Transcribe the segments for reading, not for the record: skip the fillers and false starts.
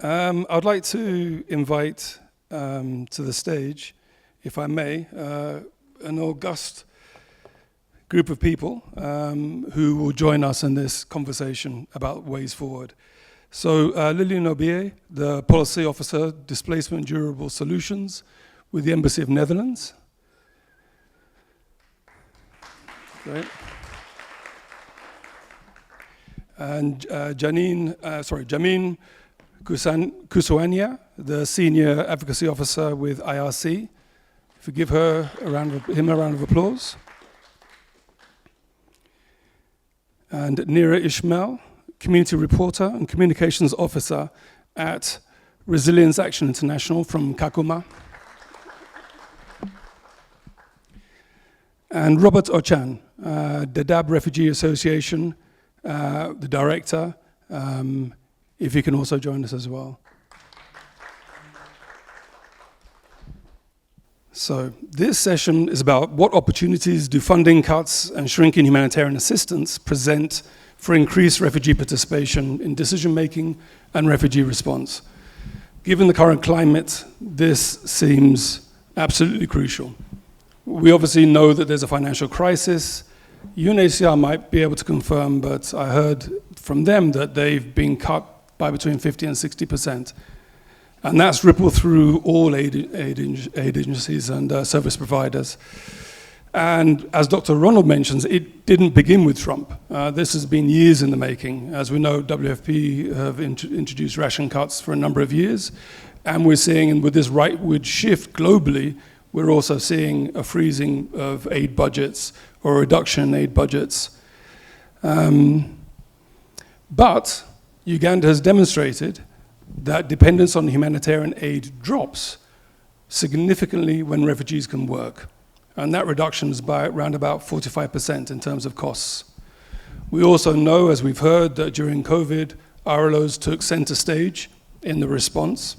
I'd like to invite to the stage, if I may, an august group of people who will join us in this conversation about ways forward. So Lilian Obier, the Policy Officer, Displacement Durable Solutions with the Embassy of Netherlands. Great. And Jamin Kuswania, the Senior Advocacy Officer with IRC. If we give him a round of applause. And Nira Ishmael, Community Reporter and Communications Officer at Resilience Action International from Kakuma. And Robert Ochan, Dadaab Refugee Association, the Director, if you can also join us as well. So this session is about what opportunities do funding cuts and shrinking humanitarian assistance present for increased refugee participation in decision-making and refugee response. Given the current climate, this seems absolutely crucial. We obviously know that there's a financial crisis. UNHCR might be able to confirm, but I heard from them that they've been cut by between 50 and 60%. And that's rippled through all aid agencies and service providers. And as Dr. Ronald mentions, it didn't begin with Trump. This has been years in the making. As we know, WFP have introduced ration cuts for a number of years. And we're seeing, with this rightward shift globally, we're also seeing a freezing of aid budgets or a reduction in aid budgets. But Uganda has demonstrated that dependence on humanitarian aid drops significantly when refugees can work. And that reduction is by around about 45% in terms of costs. We also know, as we've heard, that during COVID, RLOs took center stage in the response.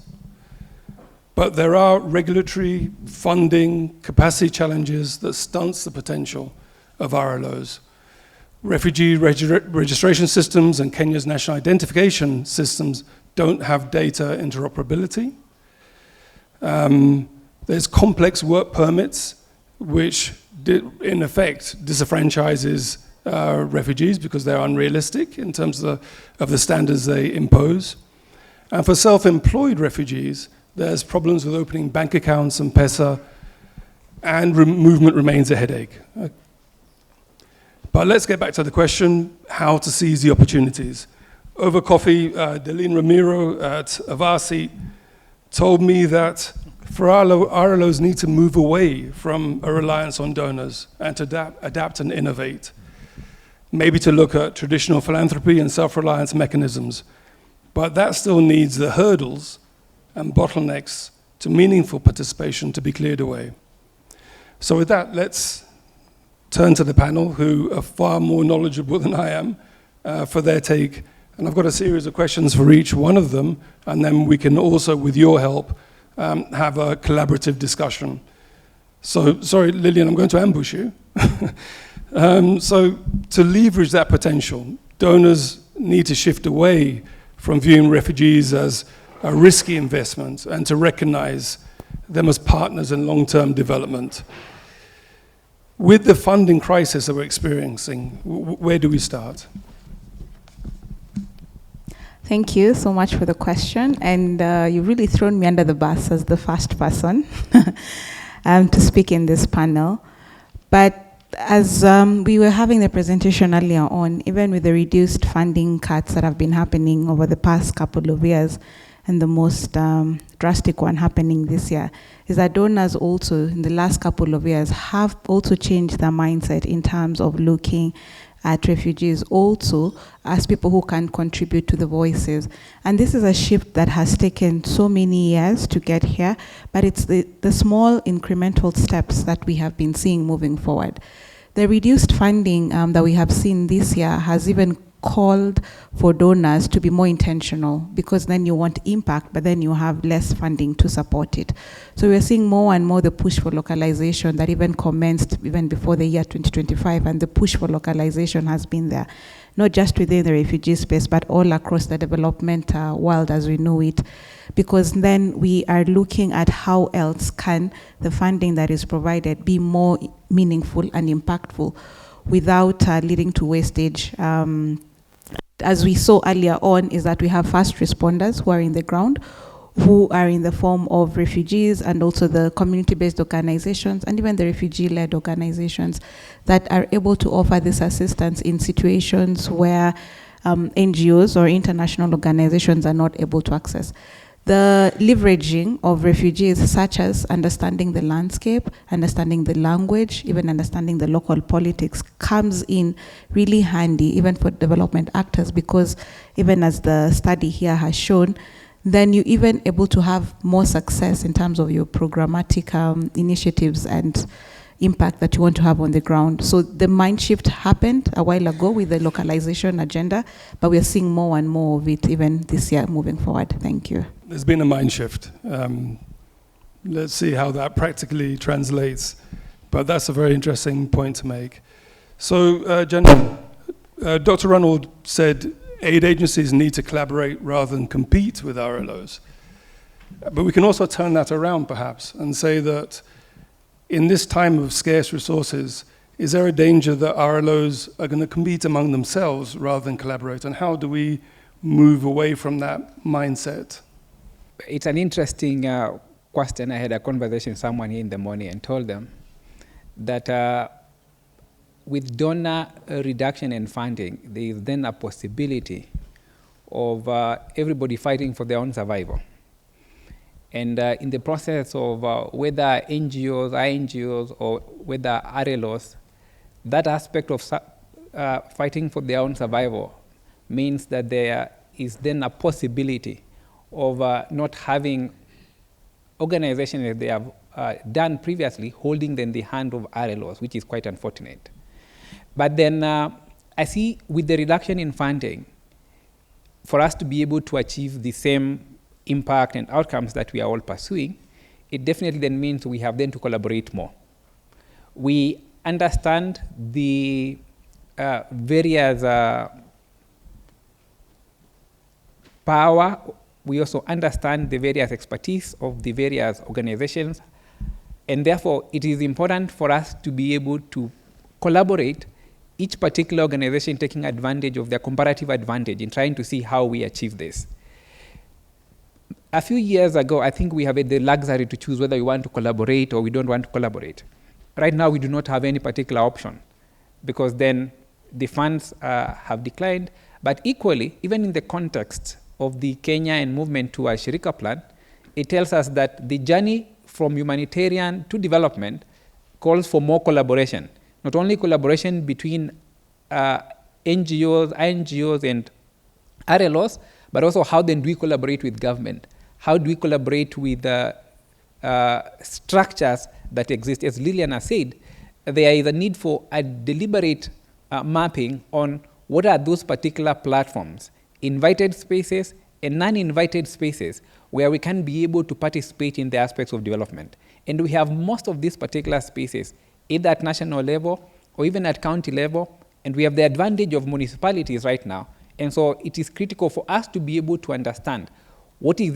But there are regulatory, funding, capacity challenges that stunts the potential of RLOs. Refugee registration systems and Kenya's national identification systems don't have data interoperability. There's complex work permits, which in effect disenfranchises refugees because they're unrealistic in terms of the standards they impose. And for self-employed refugees, there's problems with opening bank accounts and M-Pesa, and movement remains a headache. But let's get back to the question, how to seize the opportunities. Over coffee, Delene Ramiro at Avasi told me that for RLOs need to move away from a reliance on donors and to adapt and innovate. Maybe to look at traditional philanthropy and self-reliance mechanisms, but that still needs the hurdles and bottlenecks to meaningful participation to be cleared away. So with that, let's turn to the panel, who are far more knowledgeable than I am, for their take. And I've got a series of questions for each one of them, and then we can also, with your help, have a collaborative discussion. So, sorry, Lilian, I'm going to ambush you. So, to leverage that potential, donors need to shift away from viewing refugees as a risky investment and to recognize them as partners in long-term development. With the funding crisis that we're experiencing, where do we start? Thank you so much for the question, and you've really thrown me under the bus as the first person to speak in this panel. But as we were having the presentation earlier on, even with the reduced funding cuts that have been happening over the past couple of years, and the most drastic one happening this year, is that donors also in the last couple of years have also changed their mindset in terms of looking at refugees also as people who can contribute to the voices. And this is a shift that has taken so many years to get here, but it's the small incremental steps that we have been seeing moving forward. The reduced funding that we have seen this year has even called for donors to be more intentional, because then you want impact, but then you have less funding to support it. So we're seeing more and more the push for localization that even commenced even before the year 2025, and the push for localization has been there, not just within the refugee space, but all across the development world as we know it, because then we are looking at how else can the funding that is provided be more meaningful and impactful without leading to wastage. As we saw earlier on, is that we have first responders who are in the ground, who are in the form of refugees, and also the community-based organizations and even the refugee-led organizations that are able to offer this assistance in situations where NGOs or international organizations are not able to access. The leveraging of refugees, such as understanding the landscape, understanding the language, even understanding the local politics, comes in really handy even for development actors, because even as the study here has shown, then you're even able to have more success in terms of your programmatic initiatives and impact that you want to have on the ground. So the mind shift happened a while ago with the localization agenda, but we're seeing more and more of it even this year moving forward. Thank you. There's been a mind shift. Let's see how that practically translates. But that's a very interesting point to make. So, gentlemen, Dr. Ronald said aid agencies need to collaborate rather than compete with RLOs. But we can also turn that around, perhaps, and say that in this time of scarce resources, is there a danger that RLOs are going to compete among themselves rather than collaborate? And how do we move away from that mindset? It's an interesting question. I had a conversation with someone here in the morning and told them that with donor reduction in funding, there is then a possibility of everybody fighting for their own survival. And in the process of whether NGOs, INGOs, or whether RLOs, that aspect of fighting for their own survival means that there is then a possibility of not having organizations that they have done previously holding them the hand of RLOs, which is quite unfortunate. But then I see with the reduction in funding, for us to be able to achieve the same impact and outcomes that we are all pursuing, it definitely then means we have then to collaborate more. We understand the various power. We also understand the various expertise of the various organizations, and therefore it is important for us to be able to collaborate, each particular organization taking advantage of their comparative advantage in trying to see how we achieve this. A few years ago, I think we have had the luxury to choose whether we want to collaborate or we don't want to collaborate. Right now, we do not have any particular option, because then the funds have declined. But equally, even in the context of the Kenyan movement to a SHIRIKA plan, it tells us that the journey from humanitarian to development calls for more collaboration. Not only collaboration between NGOs, INGOs, and RLOs, but also how then do we collaborate with government? How do we collaborate with structures that exist? As Lillian has said, there is a need for a deliberate mapping on what are those particular platforms, invited spaces and non-invited spaces, where we can be able to participate in the aspects of development. And we have most of these particular spaces, either at national level or even at county level, and we have the advantage of municipalities right now. And so it is critical for us to be able to understand what is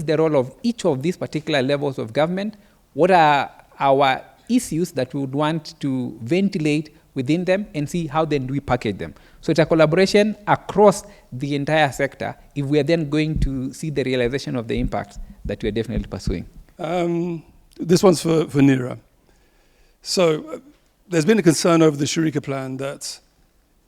the role of each of these particular levels of government, what are our issues that we would want to ventilate within them, and see how then do we package them. So it's a collaboration across the entire sector if we are then going to see the realization of the impacts that we are definitely pursuing. This one's for Neera. So there's been a concern over the SHIRIKA plan that,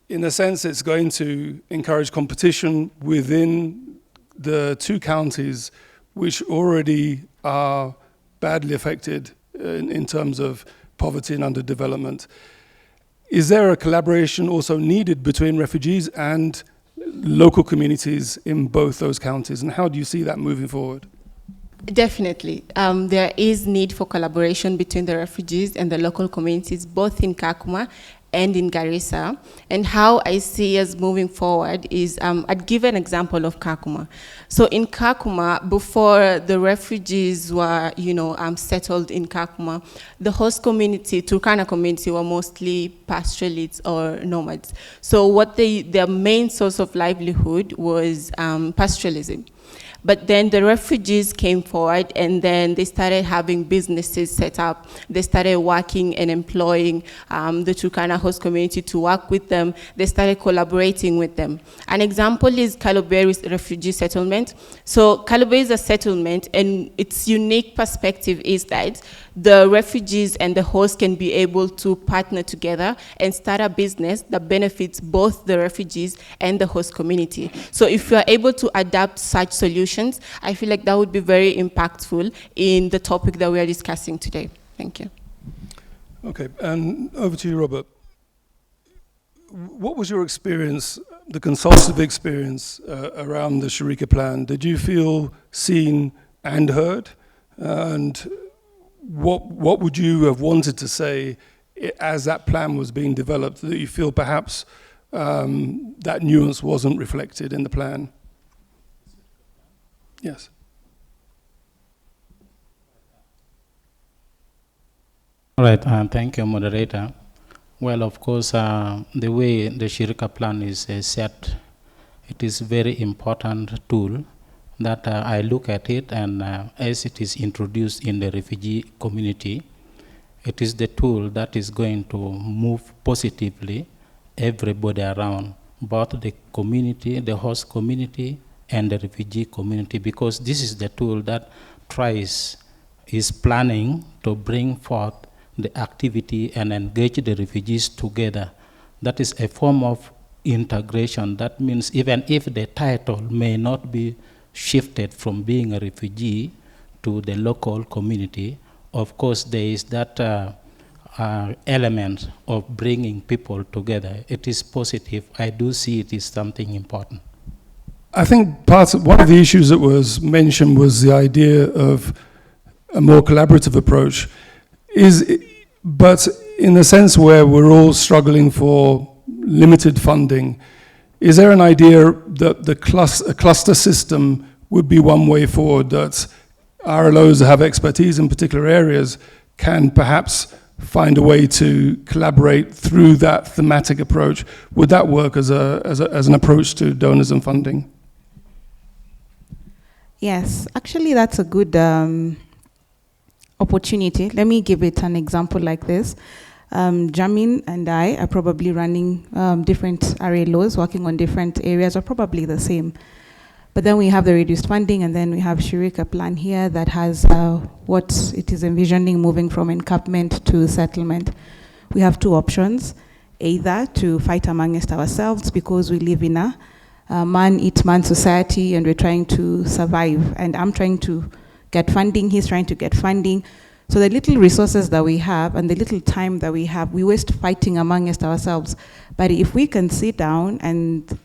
in a sense, it's going to encourage competition within the two counties which already are badly affected in terms of poverty and underdevelopment. Is there a collaboration also needed between refugees and local communities in both those counties? And how do you see that moving forward? Definitely. There is need for collaboration between the refugees and the local communities, both in Kakuma and in Garissa. And how I see us moving forward is, I'd give an example of Kakuma. So in Kakuma, before the refugees were, settled in Kakuma, the host community, Turkana community, were mostly pastoralists or nomads. So their main source of livelihood was pastoralism. But then the refugees came forward, and then they started having businesses set up. They started working and employing the Turkana host community to work with them. They started collaborating with them. An example is Kaloberi's refugee settlement. So Kaloberi is a settlement, and its unique perspective is that the refugees and the host can be able to partner together and start a business that benefits both the refugees and the host community. So if you are able to adapt such solutions, I feel like that would be very impactful in the topic that we are discussing today. Thank you. Okay, and over to you, Robert. What was your experience, the consultative experience around the SHIRIKA plan? Did you feel seen and heard? And what would you have wanted to say as that plan was being developed that you feel perhaps that nuance wasn't reflected in the plan? Yes. All right, thank you, moderator. Well, of course, the way the SHIRIKA plan is set, it is very important tool that I look at it, and as it is introduced in the refugee community, it is the tool that is going to move positively everybody around, both the community, the host community, and the refugee community, because this is the tool that is planning to bring forth the activity and engage the refugees together. That is a form of integration. That means even if the title may not be shifted from being a refugee to the local community, of course there is that element of bringing people together. It is positive. I do see it is something important. I think one of the issues that was mentioned was the idea of a more collaborative approach. But in the sense where we're all struggling for limited funding, is there an idea that a cluster system would be one way forward, that RLOs that have expertise in particular areas can perhaps find a way to collaborate through that thematic approach? Would that work as an approach to donors and funding? Yes, actually that's a good opportunity. Let me give it an example like this. Jamin and I are probably running different RLOs, working on different areas, or probably the same. But then we have the reduced funding, and then we have SHIRIKA plan here that has what it is envisioning moving from encampment to settlement. We have two options, either to fight amongst ourselves because we live in a man-eat-man society and we're trying to survive. And I'm trying to get funding, he's trying to get funding. So the little resources that we have and the little time that we have, we waste fighting amongst ourselves. But if we can sit down and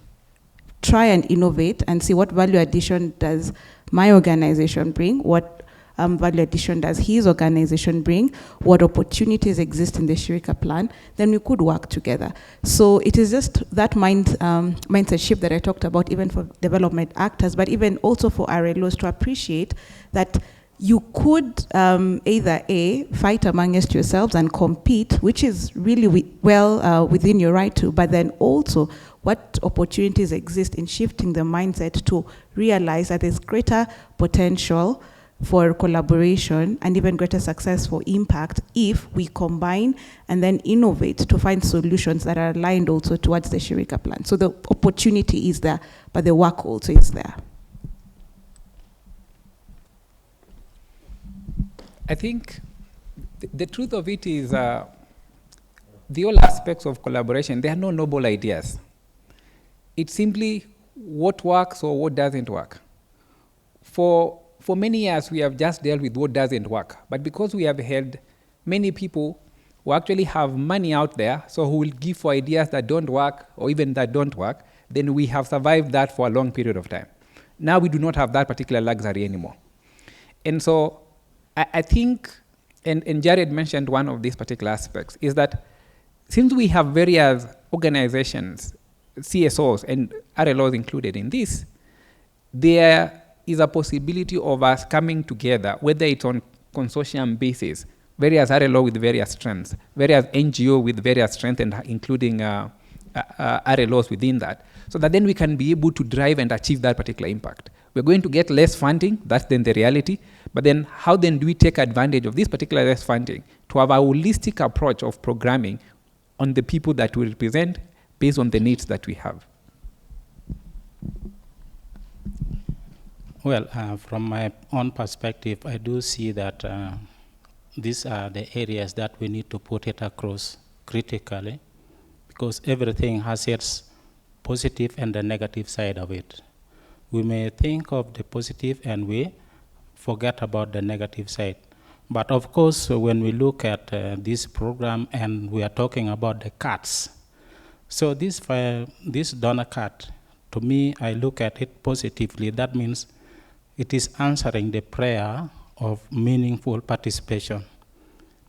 try and innovate and see what value addition does my organization bring, what value addition does his organization bring, what opportunities exist in the SHIRIKA plan, then we could work together. So it is just that mindset shift that I talked about, even for development actors, but even also for RLOs, to appreciate that you could either fight amongst yourselves and compete, which is really within your right to, but then also what opportunities exist in shifting the mindset to realize that there's greater potential for collaboration and even greater success for impact if we combine and then innovate to find solutions that are aligned also towards the SHIRIKA plan. So the opportunity is there, but the work also is there. I think the truth of it is the all aspects of collaboration, there are no noble ideas. It's simply what works or what doesn't work. For many years, we have just dealt with what doesn't work. But because we have had many people who actually have money out there, so who will give for ideas that don't work or even that don't work, then we have survived that for a long period of time. Now we do not have that particular luxury anymore. And so I think, and Jared mentioned one of these particular aspects, is that since we have various organizations, CSOs and RLOs included in this, there is a possibility of us coming together, whether it's on consortium basis, various RLO with various strengths, various NGO with various strengths, and including RLOs within that, so that then we can be able to drive and achieve that particular impact. We're going to get less funding, that's then the reality, but then how then do we take advantage of this particular less funding to have a holistic approach of programming on the people that we represent based on the needs that we have? Well, from my own perspective, I do see that these are the areas that we need to put it across critically, because everything has its positive and the negative side of it. We may think of the positive and we forget about the negative side. But of course, when we look at this program and we are talking about the cards, so this donor card, to me, I look at it positively. That means it is answering the prayer of meaningful participation.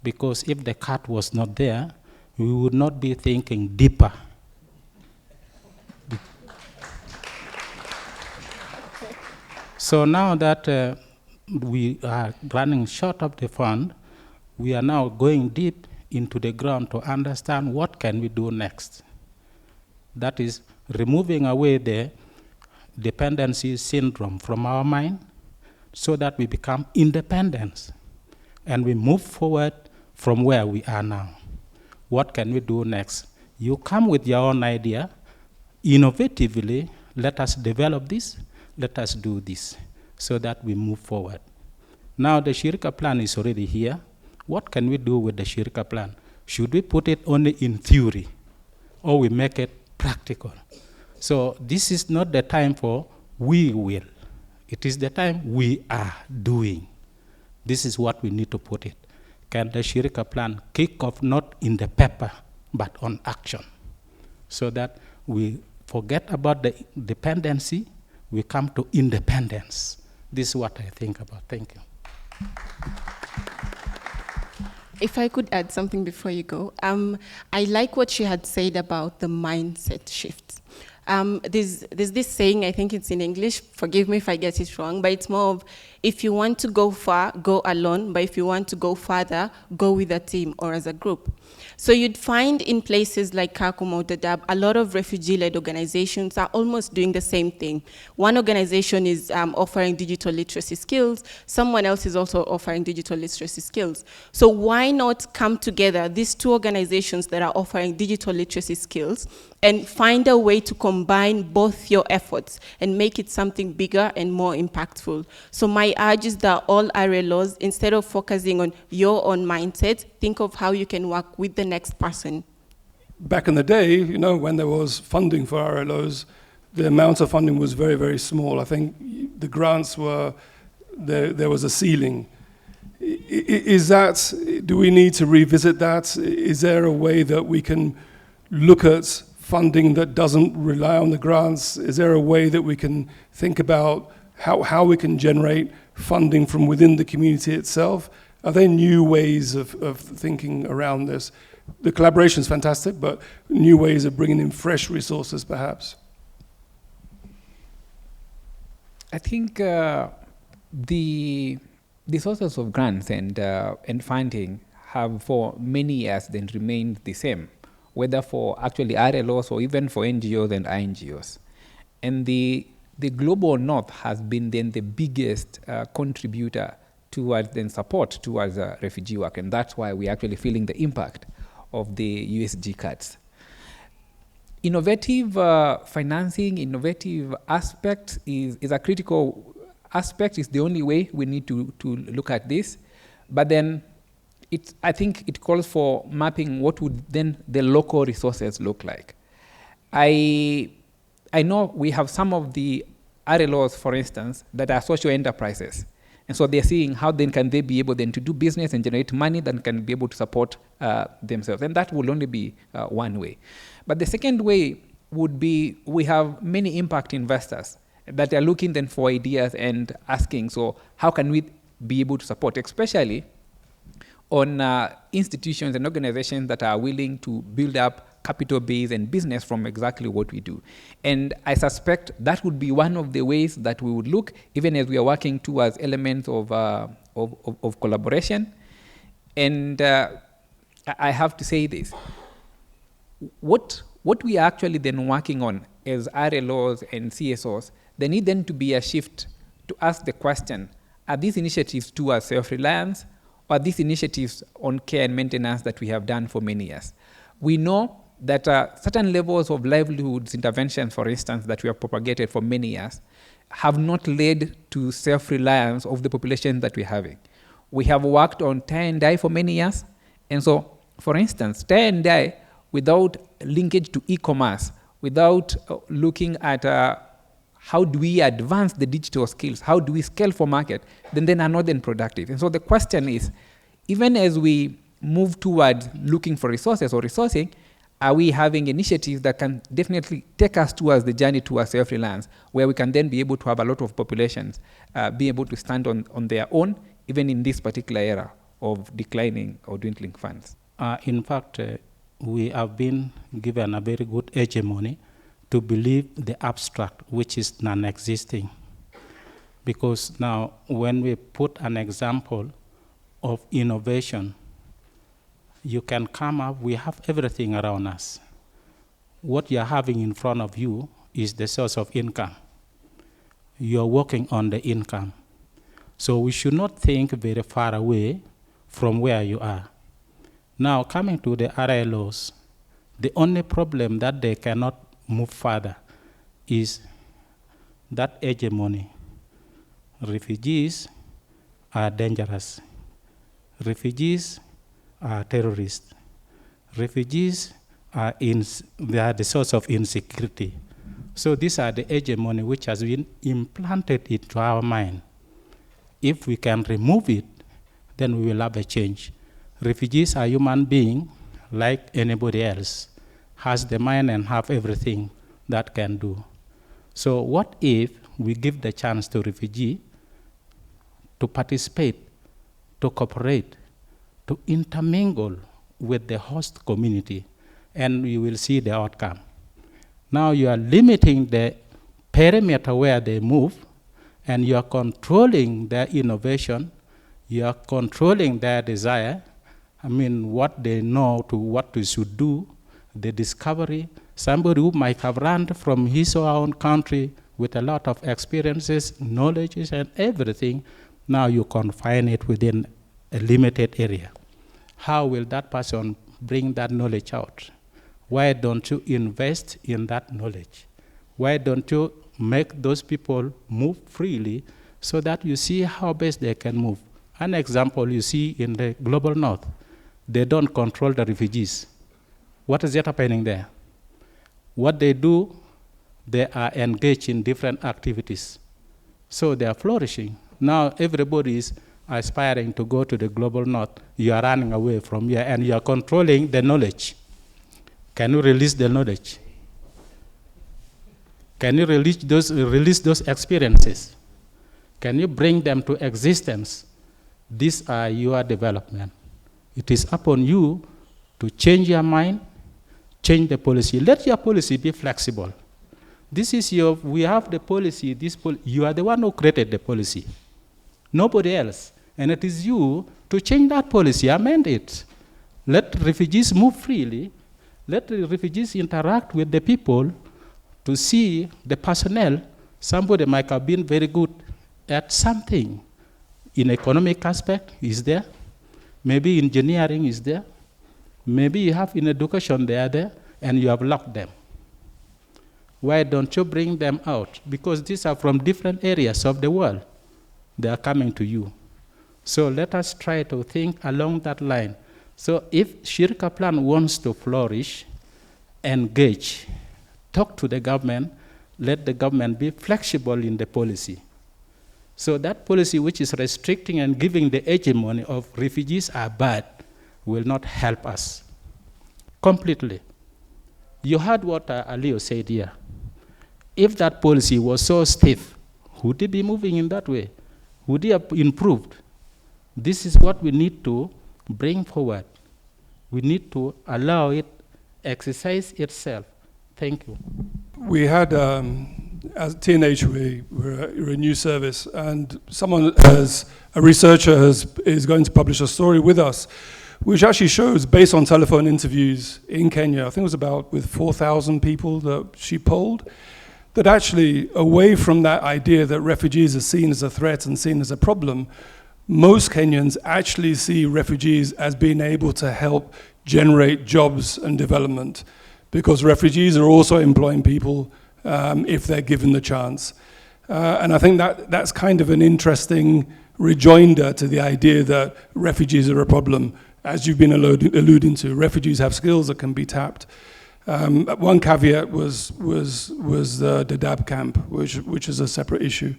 Because if the card was not there, we would not be thinking deeper. So now that we are running short of the fund, we are now going deep into the ground to understand what can we do next. That is removing away the dependency syndrome from our mind so that we become independent and we move forward from where we are now. What can we do next? You come with your own idea, innovatively, let us develop this, let us do this, so that we move forward. Now the SHIRIKA plan is already here. What can we do with the SHIRIKA plan? Should we put it only in theory, or we make it practical? So this is not the time for we will. It is the time we are doing. This is what we need to put it. Can the SHIRIKA plan kick off not in the paper, but on action, so that we forget about the dependency, we come to independence. This is what I think about. Thank you. If I could add something before you go. I like what she had said about the mindset shift. There's this saying, I think it's in English, forgive me if I get it wrong, but it's more of, if you want to go far, go alone, but if you want to go farther, go with a team or as a group. So you'd find in places like Kakuma or Dadaab, a lot of refugee-led organizations are almost doing the same thing. One organization is offering digital literacy skills, someone else is also offering digital literacy skills. So why not come together, these two organizations that are offering digital literacy skills, and find a way to combine both your efforts and make it something bigger and more impactful. So my urge is that all RLOs, instead of focusing on your own mindset, think of how you can work with the next person. Back in the day, you know, when there was funding for RLOs, the amount of funding was very, very small. I think the grants were, there was a ceiling. Is that, do we need to revisit that? Is there a way that we can look at funding that doesn't rely on the grants? Is there a way that we can think about how we can generate funding from within the community itself? Are there new ways of thinking around this? The collaboration is fantastic, but new ways of bringing in fresh resources, perhaps? I think the sources of grants and funding have for many years then remained the same, whether for actually RLOs or even for NGOs and INGOs. And the Global North has been then the biggest contributor towards then support towards refugee work, and that's why we're actually feeling the impact of the USG cuts. Innovative financing, innovative aspects is a critical aspect, is the only way we need to look at this. But then I think it calls for mapping what would then the local resources look like. I know we have some of the RLOs, for instance, that are social enterprises. And so they're seeing how then can they be able then to do business and generate money that can be able to support themselves. And that will only be one way. But the second way would be, we have many impact investors that are looking then for ideas and asking, so how can we be able to support, especially on institutions and organizations that are willing to build up capital base and business from exactly what we do. And I suspect that would be one of the ways that we would look, even as we are working towards elements of collaboration. And I have to say this. What we are actually then working on as RLOs and CSOs, there need then to be a shift to ask the question, are these initiatives towards self-reliance, or are these initiatives on care and maintenance that we have done for many years? We know that certain levels of livelihoods interventions, for instance, that we have propagated for many years, have not led to self-reliance of the population that we're having. We have worked on tie and dye for many years, and so, for instance, tie and dye without linkage to e-commerce, without looking at how do we advance the digital skills, how do we scale for market, then are not then productive. And so the question is, even as we move towards looking for resources or resourcing, are we having initiatives that can definitely take us towards the journey towards self-reliance, where we can then be able to have a lot of populations be able to stand on their own, even in this particular era of declining or dwindling funds? In fact, we have been given a very good hegemony to believe the abstract, which is non-existing. Because now, when we put an example of innovation, you can come up, we have everything around us. What you're having in front of you is the source of income. You're working on the income. So we should not think very far away from where you are. Now, coming to the RLOs, the only problem that they cannot move further is that hegemony. Refugees are dangerous. Refugees are terrorists. Refugees are they are the source of insecurity. So these are the hegemony which has been implanted into our mind. If we can remove it, then we will have a change. Refugees are human beings like anybody else, has the mind and have everything that can do. So what if we give the chance to refugee to participate, to cooperate, to intermingle with the host community, and you will see the outcome. Now you are limiting the perimeter where they move, and you are controlling their innovation, you are controlling their desire, what they know to what they should do, the discovery. Somebody who might have run from his or her own country with a lot of experiences, knowledge, and everything, now you confine it within a limited area. How will that person bring that knowledge out? Why don't you invest in that knowledge? Why don't you make those people move freely so that you see how best they can move? An example you see in the global north, they don't control the refugees. What is happening there? What they do, they are engaged in different activities. So they are flourishing. Now everybody is aspiring to go to the global north. You are running away from here and you are controlling the knowledge. Can you release the knowledge? Can you release those experiences? Can you bring them to existence? These are your development. It is upon you to change your mind, change the policy. Let your policy be flexible. This is we have the policy, you are the one who created the policy. Nobody else. And it is you to change that policy, amend it. Let refugees move freely. Let the refugees interact with the people to see the personnel. Somebody might have been very good at something. In economic aspect, is there. Maybe engineering is there. Maybe you have in education they are there, and you have locked them. Why don't you bring them out? Because these are from different areas of the world. They are coming to you. So let us try to think along that line. So if SHIRIKA plan wants to flourish, engage, talk to the government, let the government be flexible in the policy. So that policy which is restricting and giving the hegemony of refugees are bad will not help us completely. You heard what Alio said here. If that policy was so stiff, would it be moving in that way? Would it have improved? This is what we need to bring forward. We need to allow it exercise itself. Thank you. We had, as TNH, we're a new service, and someone a researcher is going to publish a story with us, which actually shows, based on telephone interviews in Kenya, I think it was about with 4,000 people that she polled, that actually, away from that idea that refugees are seen as a threat and seen as a problem, most Kenyans actually see refugees as being able to help generate jobs and development, because refugees are also employing people if they're given the chance. And I think that's kind of an interesting rejoinder to the idea that refugees are a problem. As you've been alluding to, refugees have skills that can be tapped. One caveat was the Dadaab camp, which is a separate issue.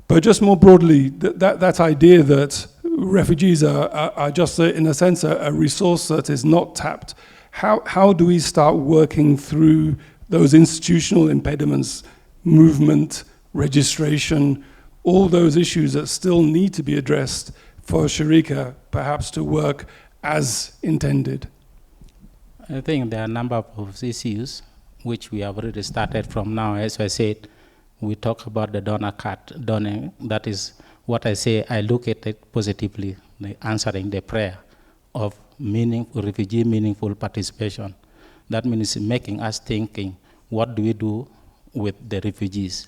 But just more broadly, that idea that refugees are just, in a sense, a resource that is not tapped. How do we start working through those institutional impediments, movement, registration, all those issues that still need to be addressed for SHIRIKA perhaps to work as intended? I think there are a number of issues which we have already started from now. As I said, we talk about the donor card, donor. That is what I say, I look at it positively, answering the prayer of refugee meaningful participation. That means making us thinking, what do we do with the refugees?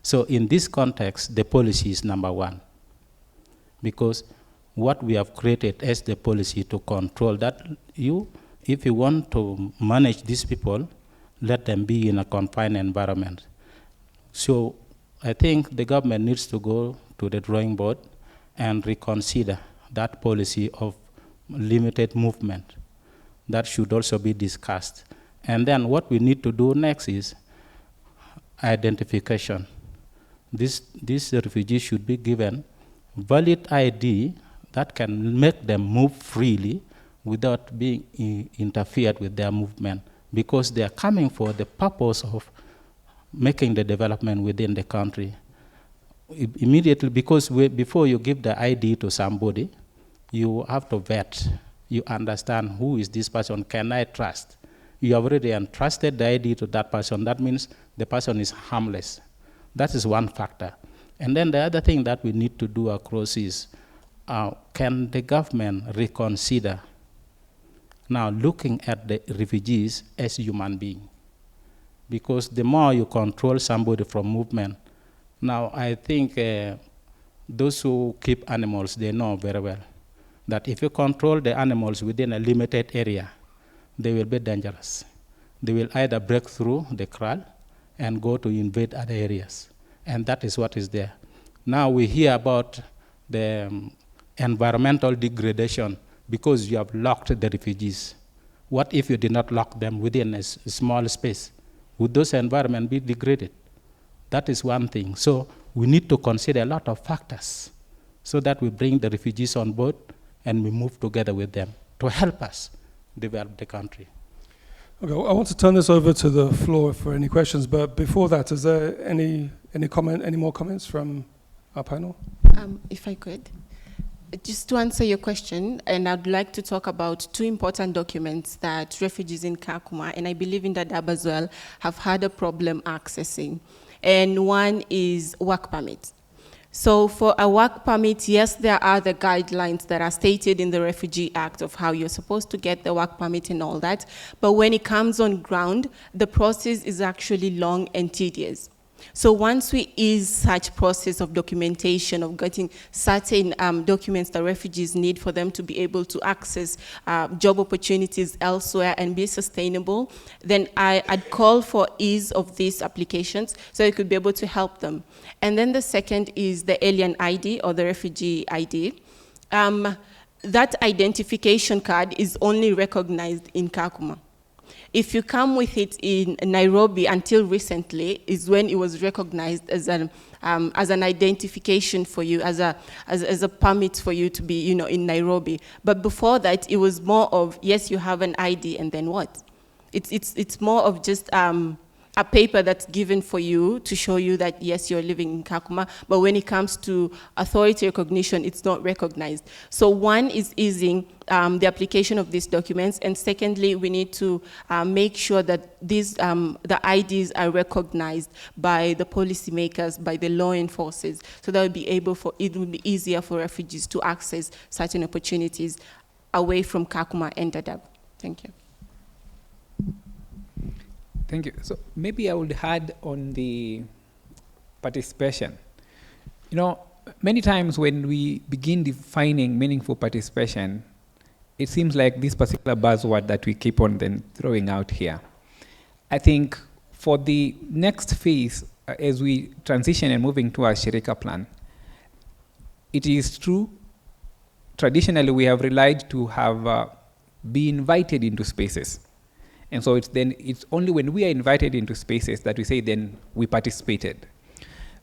So in this context, the policy is number one. Because what we have created as the policy to control that, if you want to manage these people, let them be in a confined environment. So I think the government needs to go to the drawing board and reconsider that policy of limited movement. That should also be discussed. And then what we need to do next is identification. These refugees should be given valid ID that can make them move freely without being interfered with their movement, because they are coming for the purpose of making the development within the country. Immediately, because before you give the ID to somebody, you have to vet. You understand, who is this person, can I trust? You have already entrusted the ID to that person. That means the person is harmless. That is one factor. And then the other thing that we need to do across is, can the government reconsider now looking at the refugees as human beings? Because the more you control somebody from movement, now I think those who keep animals, they know very well that if you control the animals within a limited area, they will be dangerous. They will either break through the kraal and go to invade other areas. And that is what is there. Now we hear about the environmental degradation because you have locked the refugees. What if you did not lock them within a small space? Would those environments be degraded? That is one thing. So we need to consider a lot of factors so that we bring the refugees on board and we move together with them to help us develop the country. Okay, I want to turn this over to the floor for any questions, but before that, is there any more comments from our panel? If I could. Just to answer your question, and I'd like to talk about two important documents that refugees in Kakuma, and I believe in Dadaab as well, have had a problem accessing. And one is work permit. So for a work permit, yes, there are the guidelines that are stated in the Refugee Act of how you're supposed to get the work permit and all that. But when it comes on ground, the process is actually long and tedious. So once we ease such process of documentation, of getting certain documents that refugees need for them to be able to access job opportunities elsewhere and be sustainable, then I'd call for ease of these applications so it could be able to help them. And then the second is the alien ID or the refugee ID. That identification card is only recognized in Kakuma. If you come with it in Nairobi, until recently, is when it was recognized as an identification for you, as a permit for you to be, in Nairobi. But before that, it was more of, yes, you have an ID, and then what? It's more of just a paper that's given for you to show you that, yes, you're living in Kakuma, but when it comes to authority recognition, it's not recognized. So one is easing the application of these documents, and secondly, we need to make sure that these, the IDs are recognized by the policymakers, by the law enforcers, so that it will be easier for refugees to access certain opportunities away from Kakuma and Dadaab. Thank you. Thank you. So maybe I would add on the participation. You know, many times when we begin defining meaningful participation, it seems like this particular buzzword that we keep on then throwing out here. I think for the next phase, as we transition and moving to our SHIRIKA plan, it is true, traditionally we have relied to have been invited into spaces. And so it's only when we are invited into spaces that we say then we participated.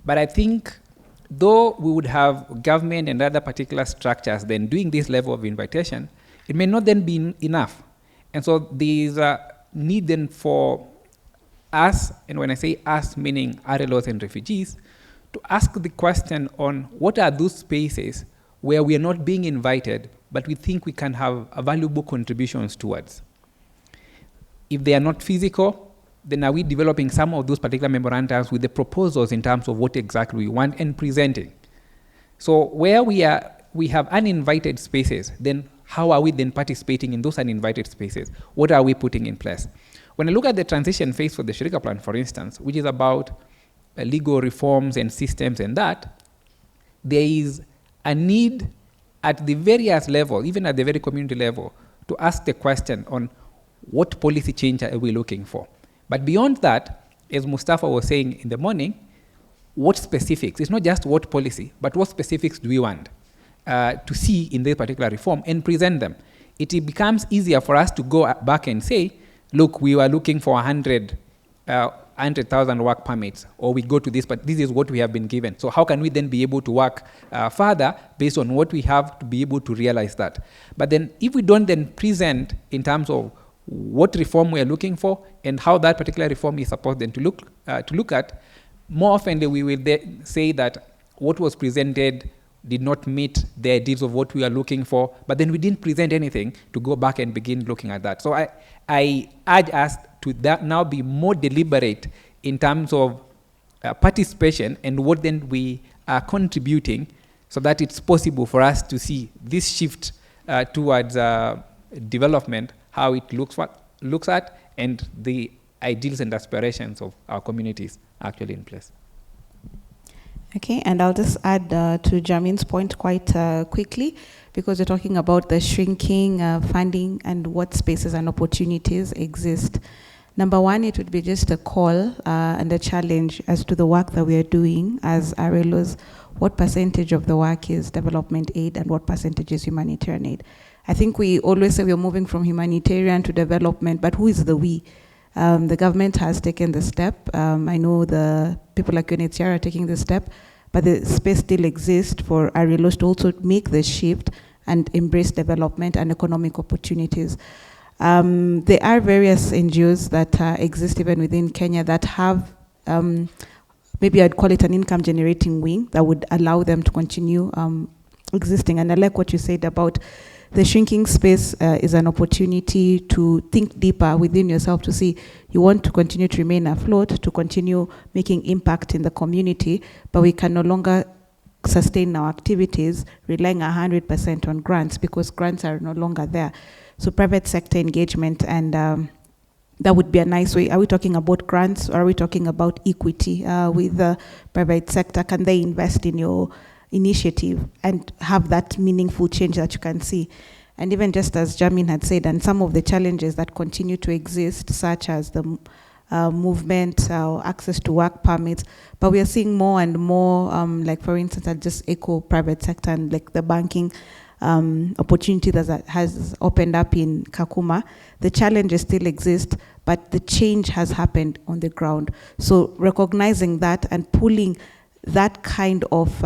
But I think though we would have government and other particular structures then doing this level of invitation, it may not then be enough. And so there's a need then for us, and when I say us, meaning RLOs and refugees, to ask the question on what are those spaces where we are not being invited, but we think we can have a valuable contributions towards. If they are not physical, then are we developing some of those particular memorandums with the proposals in terms of what exactly we want and presenting? So where we have uninvited spaces, then how are we then participating in those uninvited spaces? What are we putting in place? When I look at the transition phase for the SHIRIKA plan, for instance, which is about legal reforms and systems and that, there is a need at the various level, even at the very community level, to ask the question on what policy change are we looking for? But beyond that, as Mustafa was saying in the morning, what specifics? It's not just what policy, but what specifics do we want to see in this particular reform and present them. It becomes easier for us to go back and say, look, we were looking for 100,000 work permits, or we go to this, but this is what we have been given. So how can we then be able to work further based on what we have to be able to realize that? But then if we don't then present in terms of what reform we are looking for and how that particular reform is supposed then to look at, more often we will say that what was presented did not meet the ideas of what we are looking for, but then we didn't present anything to go back and begin looking at that. So I urge us to now be more deliberate in terms of participation and what then we are contributing, so that it's possible for us to see this shift towards development, how it looks at, and the ideals and aspirations of our communities actually in place. Okay, and I'll just add to Jamin's point quite quickly, because we're talking about the shrinking funding and what spaces and opportunities exist. Number one, it would be just a call and a challenge as to the work that we are doing as RLOs. What percentage of the work is development aid and what percentage is humanitarian aid? I think we always say we're moving from humanitarian to development, but who is the we? The government has taken the step. I know the people like UNHCR are taking the step, but the space still exists for RLOs to also make the shift and embrace development and economic opportunities. There are various NGOs that exist even within Kenya that have, maybe I'd call it an income generating wing that would allow them to continue existing. And I like what you said about the shrinking space is an opportunity to think deeper within yourself, to see you want to continue to remain afloat, to continue making impact in the community, but we can no longer sustain our activities relying 100% on grants, because grants are no longer there. So private sector engagement, and that would be a nice way. Are we talking about grants, or are we talking about equity with the private sector? Can they invest in your initiative and have that meaningful change that you can see? And even just as Jamin had said, and some of the challenges that continue to exist, such as the movement, access to work permits, but we are seeing more and more, like for instance, I'll just echo private sector and like the banking opportunity that has opened up in Kakuma. The challenges still exist, but the change has happened on the ground. So recognizing that and pulling that kind of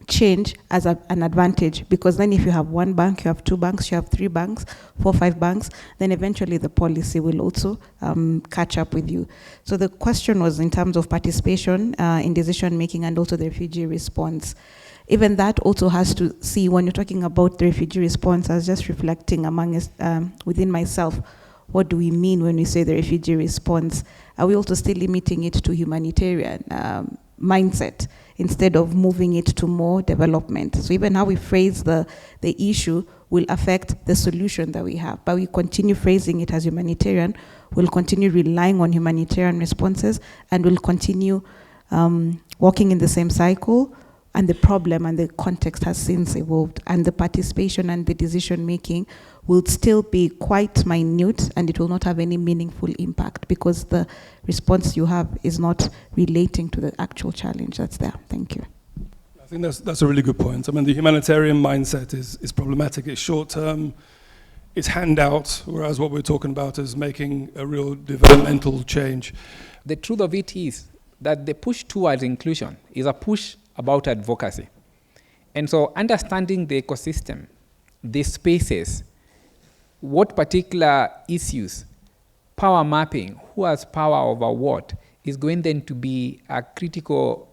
change as an advantage, because then if you have one bank, you have two banks, you have three banks, 4, 5 banks, then eventually the policy will also catch up with you. So the question was in terms of participation in decision making and also the refugee response. Even that also has to see, when you're talking about the refugee response, I was just reflecting within myself, what do we mean when we say the refugee response? Are we also still limiting it to humanitarian mindset instead of moving it to more development? So even how we phrase the issue will affect the solution that we have. But we continue phrasing it as humanitarian, we'll continue relying on humanitarian responses, and we'll continue walking in the same cycle, and the problem and the context has since evolved, and the participation and the decision making will still be quite minute, and it will not have any meaningful impact because the response you have is not relating to the actual challenge that's there. Thank you. I think that's a really good point. I mean, the humanitarian mindset is problematic. It's short term, it's handout, whereas what we're talking about is making a real developmental change. The truth of it is that the push towards inclusion is a push about advocacy. And so understanding the ecosystem, the spaces, what particular issues, power mapping, who has power over what, is going then to be a critical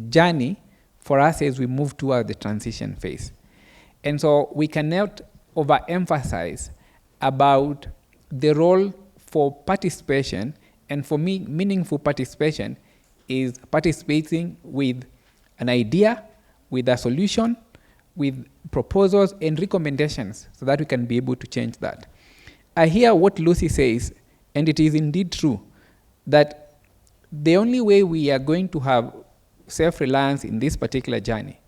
journey for us as we move toward the transition phase. And so we cannot overemphasize about the role for participation, and for me, meaningful participation is participating with an idea, with a solution, with proposals and recommendations so that we can be able to change that. I hear what Lucy says, and it is indeed true, that the only way we are going to have self-reliance in this particular journey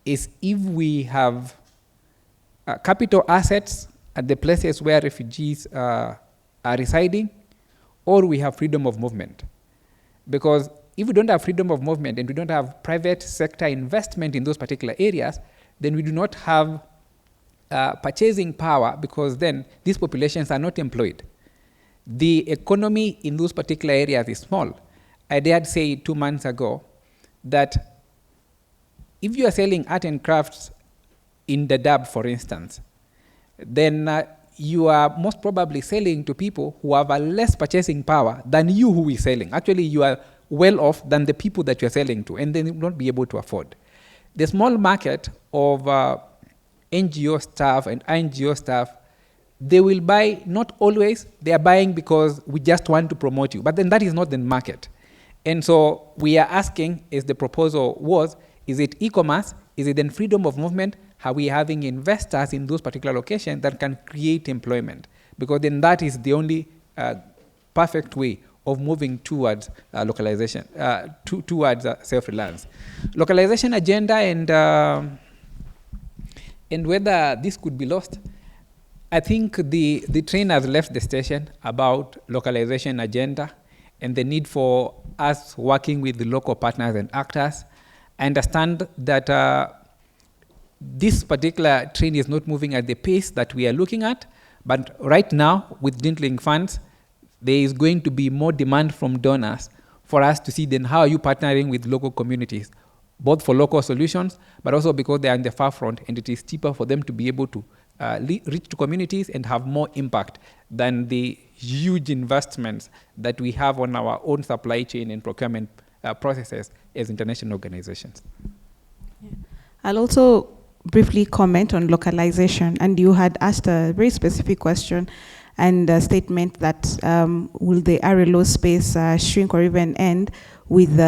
is if we have capital assets at the places where refugees are residing, or we have freedom of movement. Because if we don't have freedom of movement and we don't have private sector investment in those particular areas, then we do not have purchasing power, because then these populations are not employed. The economy in those particular areas is small. I dared say 2 months ago that if you are selling art and crafts in Dadaab, for instance, then you are most probably selling to people who have a less purchasing power than you who is selling. Actually, you are well off than the people that you're selling to, and they will not be able to afford. The small market of NGO staff and NGO staff, they will buy, not always, they are buying because we just want to promote you, but then that is not the market. And so we are asking, as the proposal was, is it e-commerce? Is it then freedom of movement? Are we having investors in those particular locations that can create employment? Because then that is the only perfect way of moving towards localization, towards self-reliance. Localization agenda and whether this could be lost, I think the train has left the station about localization agenda and the need for us working with the local partners and actors. I understand that this particular train is not moving at the pace that we are looking at, but right now, with dwindling funds, there is going to be more demand from donors for us to see then how are you partnering with local communities, both for local solutions, but also because they are in the far front and it is cheaper for them to be able to reach to communities and have more impact than the huge investments that we have on our own supply chain and procurement processes as international organizations. Yeah. I'll also briefly comment on localization, and you had asked a very specific question and a statement that will the RLO space shrink or even end with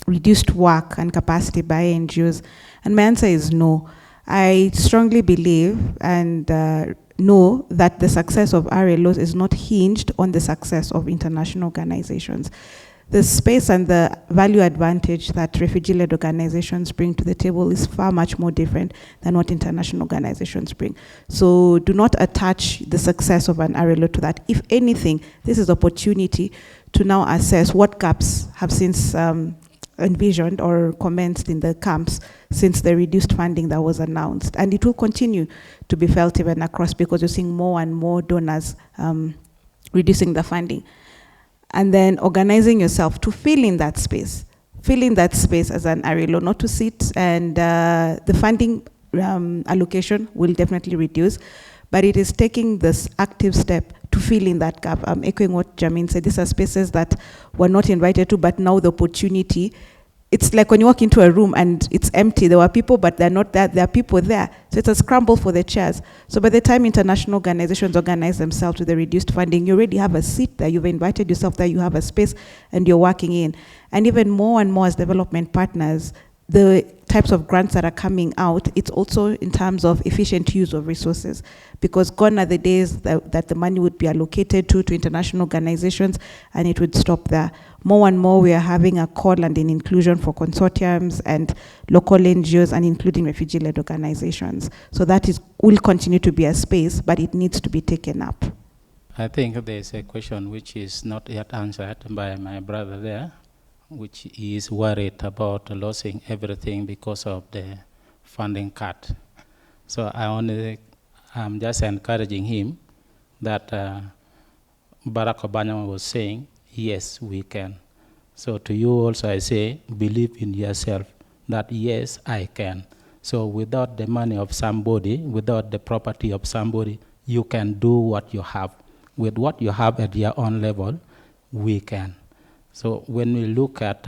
reduced work and capacity by NGOs? And my answer is no. I strongly believe and know that the success of RLOs is not hinged on the success of international organizations. The space and the value advantage that refugee-led organizations bring to the table is far much more different than what international organizations bring. So do not attach the success of an RLO to that. If anything, this is opportunity to now assess what gaps have since envisioned or commenced in the camps since the reduced funding that was announced. And it will continue to be felt even across, because you're seeing more and more donors reducing the funding. And then organizing yourself to fill in that space filling that space as an Arilo, not to sit, and the funding allocation will definitely reduce, but it is taking this active step to fill in that gap. I'm echoing what Jamin said. These are spaces that were not invited to, but now the opportunity. It's like when you walk into a room and it's empty. There were people, but they're not there. There are people there. So it's a scramble for the chairs. So by the time international organizations organize themselves with the reduced funding, you already have a seat there. You've invited yourself there. You have a space, and you're working in. And even more and more as development partners, the types of grants that are coming out, it's also in terms of efficient use of resources, because gone are the days that the money would be allocated to international organizations and it would stop there. More and more we are having a call and an inclusion for consortiums and local NGOs and including refugee-led organizations. So that will continue to be a space, but it needs to be taken up. I think there's a question which is not yet answered by my brother there, which is worried about losing everything because of the funding cut. So I'm just encouraging him that Barack Obama was saying, yes, we can. So to you also I say, believe in yourself that yes, I can. So without the money of somebody, without the property of somebody, you can do what you have. With what you have at your own level, we can. So when we look at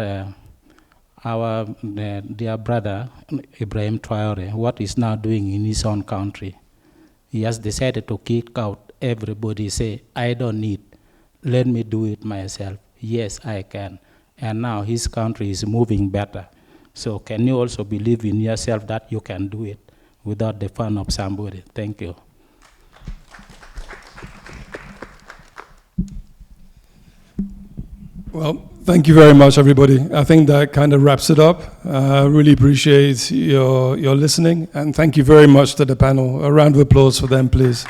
our dear brother, Ibrahim Traore, what he's now doing in his own country, he has decided to kick out everybody, say, I don't need, let me do it myself. Yes, I can. And now his country is moving better. So can you also believe in yourself that you can do it without the fund of somebody? Thank you. Well, thank you very much, everybody. I think that kind of wraps it up. I really appreciate your listening, and thank you very much to the panel. A round of applause for them, please.